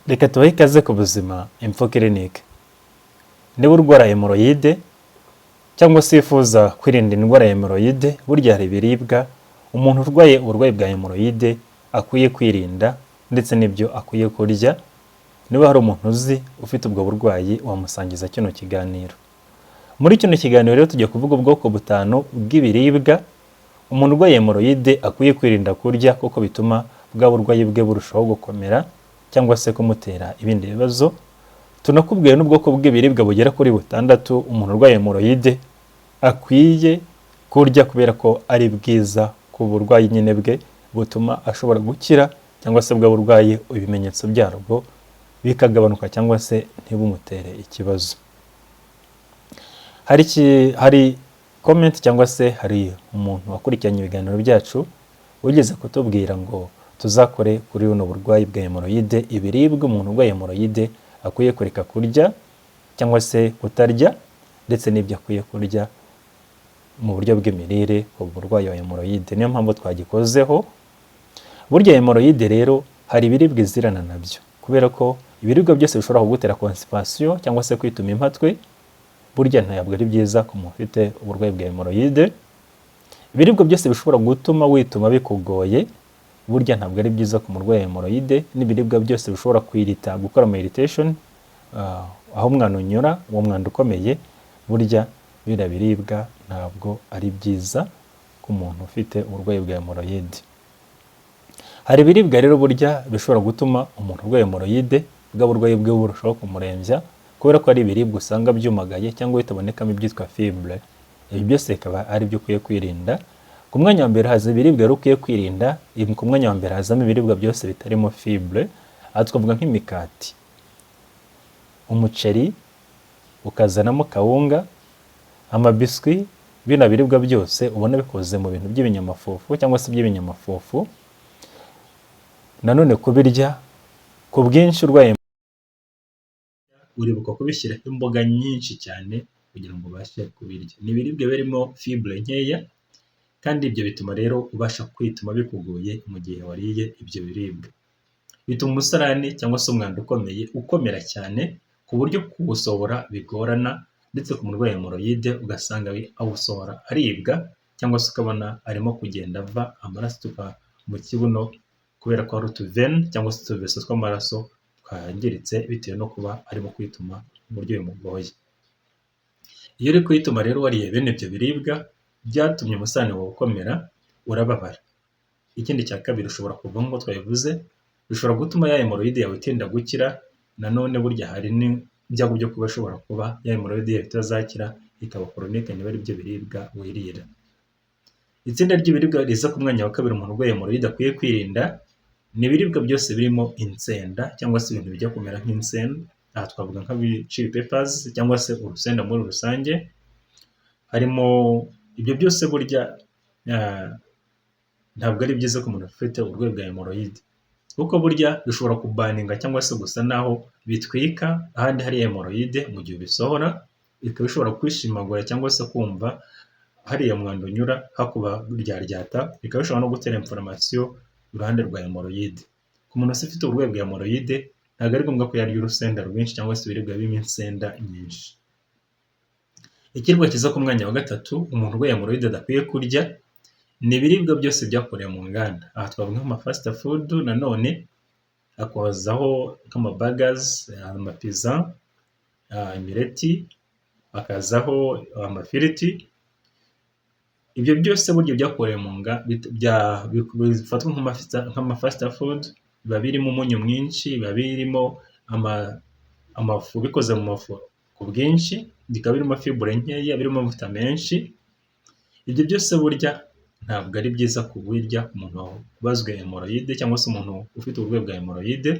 Reka tubahe ikaze ku buzima Info Clinic. Niba urwara hemoroide cyangwa se wifuza kwirinda indwara ya hemoroide, burya hari ibiribwa umuntu urwaye uburwayi bwa hemoroide akwiye kwirinda ndetse n'ibyo akwiye kurya. Niba hari umuntu uzi ufite ubwo burwayi, wamusangiza kino kiganiro. Muri kino kiganiro rero tujya kuvuga ubwoko butanu bw'ibiribwa umuntu urwaye hemoroide akwiye kwirinda kurya, kuko bituma bwa burwayi bwe burushaho gukomera cyangwa se kumutera ibindi bibazo. Tunakubwiye n'ubwoko bw'ibiribwa bugera kuri butandatu umuntu urwaye hemoroide akwiye kurya, kubera ko ari bwiza ku burwayi nyine bwe, butuma ashobora gukira cyangwa se bwa burwayi ibimenyetso byarwo bikagabanuka cyangwa se ntibumutere ikibazo. Hari comment cyangwa se hari umuntu wakurikiranye ibiganiro byacu ugeze kutubwira ngo tuzakore kuri buno burwayi bwa hemoroide, ibiribwa umuntu urwaye hemoroide akwiye kureka kurya cyangwa se kutarya, ndetse n'ibyo akwiye kurya mu buryo bw'imirire ku burwayi wa hemoroide. Niyo mpamvu twagikozeho. Burya hemoroide rero hari ibiribwa izirana nabyo, kubera ko ibiribwa byose bishobora kugutera constipation cyangwa se kwituma impatwe. Burya ntabwo ari byiza ku muntu ufite uburwayi bwa hemoroide. Ibiribwa byose bishobora gutuma wituma bikugoye, burya ntabwo ari byiza ku murwayi wa hemoroide. N'ibiribwa byose bishobora kwirita, gukora meditation, aho umwana unyura, uwo mwanda ukomeye, burya biriya biribwa ntabwo ari byiza ku muntu ufite uburwayi bwa hemoroide. Hari ibiribwa rero burya bishobora gutuma umuntu urwaye hemoroide bwa burwayi bwe burushaho kumurembya, kubera ko ari ibiribwa usanga byumagaye cyangwa bitabonekamo ibyitwa fibre. Ibi byose bikaba ari byo ukwiye kwirinda. Ku mwanya wa mbere haza ibiribwa rero ukwiye kwirinda. Ku mwanya wa mbere hazamo ibiribwa byose bitarimo fibre. Aha twavuga nk'imikati, umuceri, ukazanamo kawunga, amabiswi. Bino biribwa byose ubona bikoze mu bintu by'ibinyamafufu cyangwa se by'ibinyamafufu. Nanone kubirya ku bwinshi urwaye uribuka kubishyiraho imboga nyinshi cyane kugira ngo ubashe kubirya. Ni ibiribwa birimo fibre nkeya, kandi ibyo bituma rero ubasha kwituma bikugoye mu gihe wariye ibyo biribwa. Bituma umusarani cyangwa se umwanda ukomeye ukomera cyane, ku buryo kuwusohora bigorana, ndetse ku murwayi wa hemoroide ugasanga awusohora aribwa, cyangwa se ukabona arimo kugenda ava amaraso aturuka mu kibuno, kubera ko hari utuveni cyangwa se utuveso tw'amaraso twangiritse bitewe no kuba arimo kwituma mu buryo bimugoye. Iyo uri kwituma rero wariye bene ibyo biribwa byatumye umusarani wawe ukomera, urababara. Ikindi cya kabiri ushobora kuva nk'uko twabivuze, bishobora gutuma ya hemoroide yawe itinda gukira. Nanone burya hari n'ibyago byo kuba ashobora kuba ya hemoroide yawe itazakira, ikaba chronique niba ari byo biribwa wirira. Itsinda ry'ibiribwa riza ku mwanya wa kabiri umuntu urwaye hemoroide akwiye kwirinda ni ibiribwa byose birimo insenda cyangwa se ibintu bijya kumera nk'insenda. Aha twavuga nka chili peppers cyangwa se urusenda muri rusange. Harimo ibyo byose burya ntabwo ari byiza ku muntu ufite uburwayi bwa hemoroide, kuko burya bishobora kubaninga cyangwa se gusa naho bitwika ahandi hari hemoroide. Mu gihe ubisohora bikaba bishobora kwishimagura cyangwa se kumva hariya mwanda unyura hakuba ryaryata, bikaba bishobora no gutera inflammation iruhande rwa hemoroide. Ku muntu ufite uburwayi bwa hemoroide ntabwo ari ngombwa ko yarya urusenda rwinshi cyangwa se ibiribwa birimo insenda nyinshi. Ikiribwa kiza ku mwanya wa gatatu umuntu urwaye hemoroide adakwiye kurya ni ibiribwa byose byakorewe mu nganda. Aha twavuga nk'amafast food, nanone hakazaho nk'amaburgers, amapizza, imireti, hakazaho amafiriti. Ibyo byose burya byakorewe mu nganda bifatwa nk'amafast food, biba birimo umunyu mwinshi, biba birimo amafu, bikoze mu mafu ku bwinshi, bikaba birimo fibre nkeya, birimo amavuta menshi. Ibyo byose burya ntabwo ari byiza kubirya ku muntu ubazwe hemoroide cyangwa se umuntu ufite uburwayi bwa hemoroide,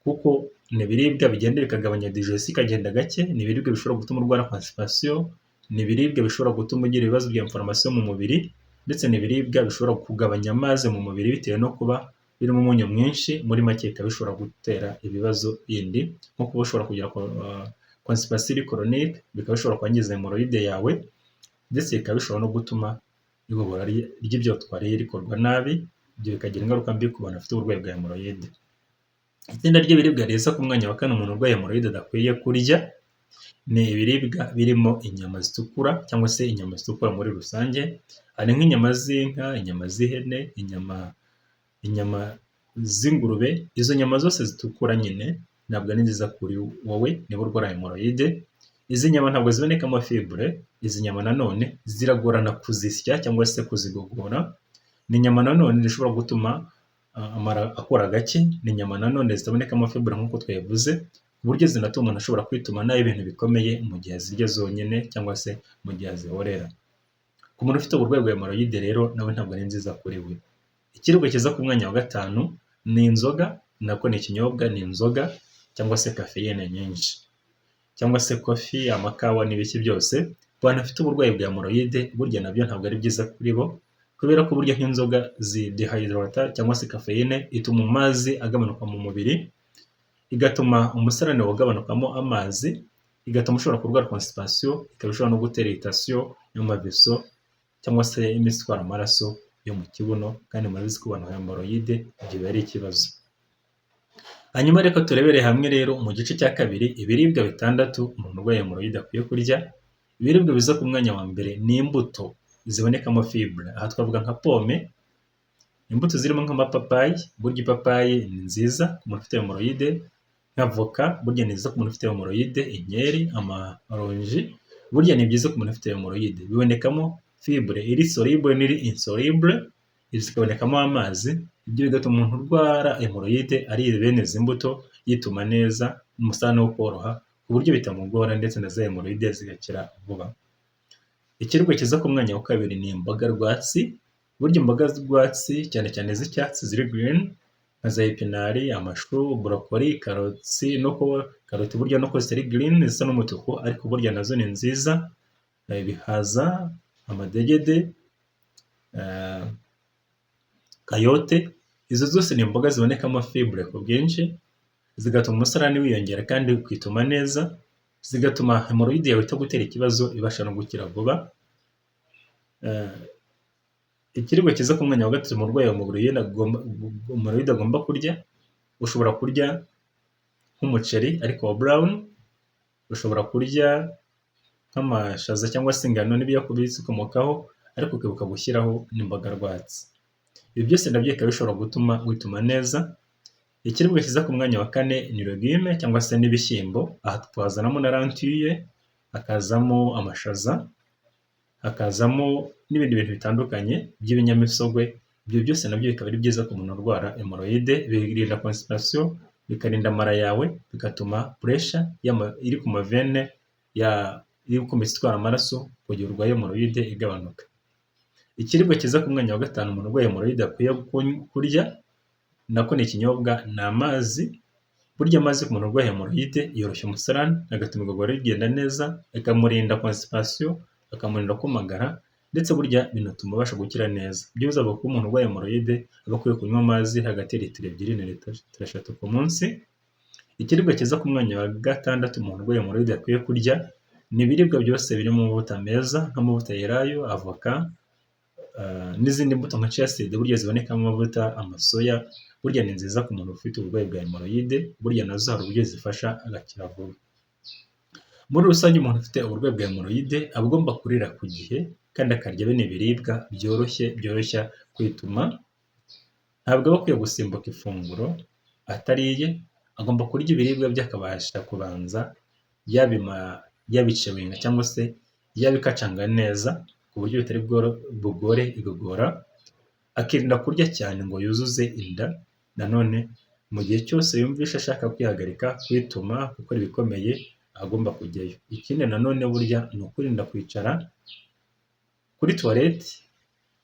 kuko ni ibiribwa bigenda bikagabanya digestion ikagenda gake. Ni ibiribwa bishobora gutuma urwara constipation, ni ibiribwa bishobora gutuma ugira ibibazo bya inflammation mu mubiri, ndetse ni ibiribwa bishobora kugabanya amazi mu mubiri bitewe no kuba birimo umunyu mwinshi. Muri make bikaba bishobora gutera ibibazo bindi, nko kuba ushobora kugira constipation chronique, bikaba bishobora kwangiza hemoroide yawe, ndetse bikaba bishobora no gutuma igogora ry'ibyo twariye rikorwa nabi. Ibyo bikagira ingaruka mbi ku bantu bafite uburwayi bwa hemoroide. Itsinda ry'ibiribwa riza ku mwanya wa kane umuntu urwaye hemorrhoide adakwiye kurya ni ibiribwa birimo inyama zitukura cyangwa se inyama zitukura muri rusange, hari nk'inyama z'inka, inyama z'ihene, inyama z'ingurube, izo nyama zose zitukura nyine ntabwo ari nziza kuri wowe niba urwara hemorrhoide. Izi nyama ntabwo zibonekamo fibre, izi nyama nanone ziragorana kuzisya cyangwa se kuzigogora, ni inyama nanone zishobora gutuma amara akora gake, ni inyama nanone zitabonekamo fibre nk'uko twabivuze, ku buryo zinatuma umuntu ashobora kwituma nabi ibintu bikomeye mu gihe azirya zonyine cyangwa se mu gihe azihorera. Ku muntu ufite uburwayi bwa hemorrhoide rero nawe ntabwo ari nziza kuri we. Ikiribwa kiza ku mwanya wa gatanu ni inzoga, nako ni ikinyobwa, ni inzoga cyangwa se cafeine nyinshi cyangwa se coffee, amakawa n'ibiki byose. Ku bantu bafite uburwayi bwa hemorrhoide burya nabyo ntabwo ari byiza kuri bo, kubera ko burya nk'inzoga zidehydrata cyangwa se cafeine ituma amazi agabanuka mu mubiri, igatuma umusarane ugabanukamo amazi, igatuma ushobora kurwara constipation, ikaba ishobora no gutera irritation y'amaveso cyangwa se imitsi itwara amaraso yo mu kibuno, kandi murabizi ko abantu ba hemorrhoide ibyo biba ari ikibazo. Hanyuma reka turebere hamwe rero mu gice cya kabiri ibiribwa bitandatu umuntu urwaye hemorrhoide akwiye kurya. Ibiribwa biza ku mwanya wa mbere ni imbuto zibonekamo fibre, aha twavuga nka pome, imbuto zirimo nk'amapapayi, burya ipapayi ni nziza ku muntu ufite hemorrhoide, nka voka burya ni nziza ku muntu ufite hemorrhoide, inkeri, amaronji burya ni byiza ku muntu ufite hemorrhoide, bibonekamo fibre iri soluble n'iri insoluble, zikabonekamo amazi, ibyo bigatuma umuntu urwara hemorrhoide ariye bene izi mbuto yituma neza, umusarane wo koroha ku buryo bitamugora ndetse na za hemorrhoide zigakira vuba. Ikiribwa kiza ku mwanya wa kabiri ni imboga rwatsi, burya imboga rwatsi cyane cyane z'icyatsi ziri green nka za epinari, amashu, broccoli, karoti burya nuko zitari green zisa n'umutuku ariko burya nazo ni nziza, ibihaza, amadegede, kayote, izo zose ni imboga zibonekamo fibre ku bwinshi, zigatuma umusarani wiyongera kandi ukituma neza, zigatuma hemorrhoide yawe itagutera ikibazo, ibasha no gukira vuba. Ikiribwa kiza ku mwanya wa gatatu umurwayi wa hemorrhoide agomba kurya, ushobora kurya nk'umuceri ariko wa brown, ushobora kurya nk'amashaza cyangwa se ingano n'ibiyikomokaho, ariko ukibuka gushyiraho n'imboga rwatsi. Ibi byose nabyo bikaba bishobora gutuma wituma neza. Ikiribwa kiza ku mwanya wa kane ni legume cyangwa se n'ibishyimbo, aha twazanamo na lentille, hakazamo amashaza, hakazamo n'ibindi bintu bitandukanye by'ibinyamisogwe, ibyo byose nabyo bikaba ari byiza ku muntu urwara hemorrhoide, birinda constipation, bikarinda amara yawe, bigatuma pressure iri ku mavene iri ku mitsi itwara amaraso mu gihe urwaye hemorrhoide igabanuka. Ikiribwa kiza ku mwanya wa gatanu umuntu urwaye hemorrhoide akwiye kurya, nako ni ikinyobwa, ni amazi. Burya amazi ku muntu urwaye hemorrhoide yoroshya umusarani, agatuma igogora rigenda neza, ikamurinda constipation, akamurinda kumagara, ndetse burya binatuma abasha gukira neza. Byibuze avuga ko umuntu urwaye hemorrhoide aba akwiye kunywa amazi hagati ya litiro 2 na litiro 3 ku munsi. Ikiribwa kiza ku mwanya wa gatandatu umuntu urwaye hemorrhoide akwiye kurya ni ibiribwa byose birimo amavuta meza nk'amavuta y'elayo, avoka, n'izindi mbuto nka chia seed burya zibonekamo amavuta, amasoya burya ni nziza ku muntu ufite uburwayi bwa hemorrhoide, burya nazo hari uburyo zifasha agakira vuba. Muri rusange umuntu ufite uburwayi bwa hemorrhoide aba agomba kurira ku gihe kandi akarya bene ibiribwa byoroshya kwituma, ntabwo aba akwiye gusimbuka ifunguro atariye, agomba kurya ibiribwa bye akabasha kubanza yabicewinga cyangwa se yabikacanga neza ku buryo bitari bugore igogora, akirinda kurya cyane ngo yuzuze inda. Nanone mu gihe cyose yumvisha ashaka kwihagarika, kwituma, gukora ibikomeye agomba kujyayo. Ikindi nanone burya ni ukwirinda kwicara kuri toilette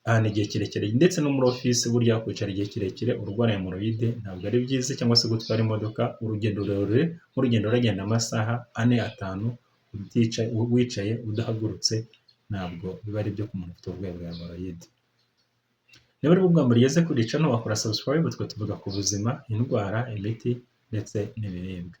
ahantu igihe kirekire, ndetse no muri office burya kwicara igihe kirekire urwara hemorrhoide ntabwo ari byiza, cyangwa se gutwara imodoka urugendo rurerure nk'urugendo ruragenda amasaha 4-5 wicaye udahagurutse, ntabwo biba ari byo ku muntu ufite uburwayi bwa hemorrhoide. Niba ari bwo bwa mbere ugeze kuri channel wakora subscribe, twe tuvuga ku buzima, indwara, imiti ndetse n'ibiribwa.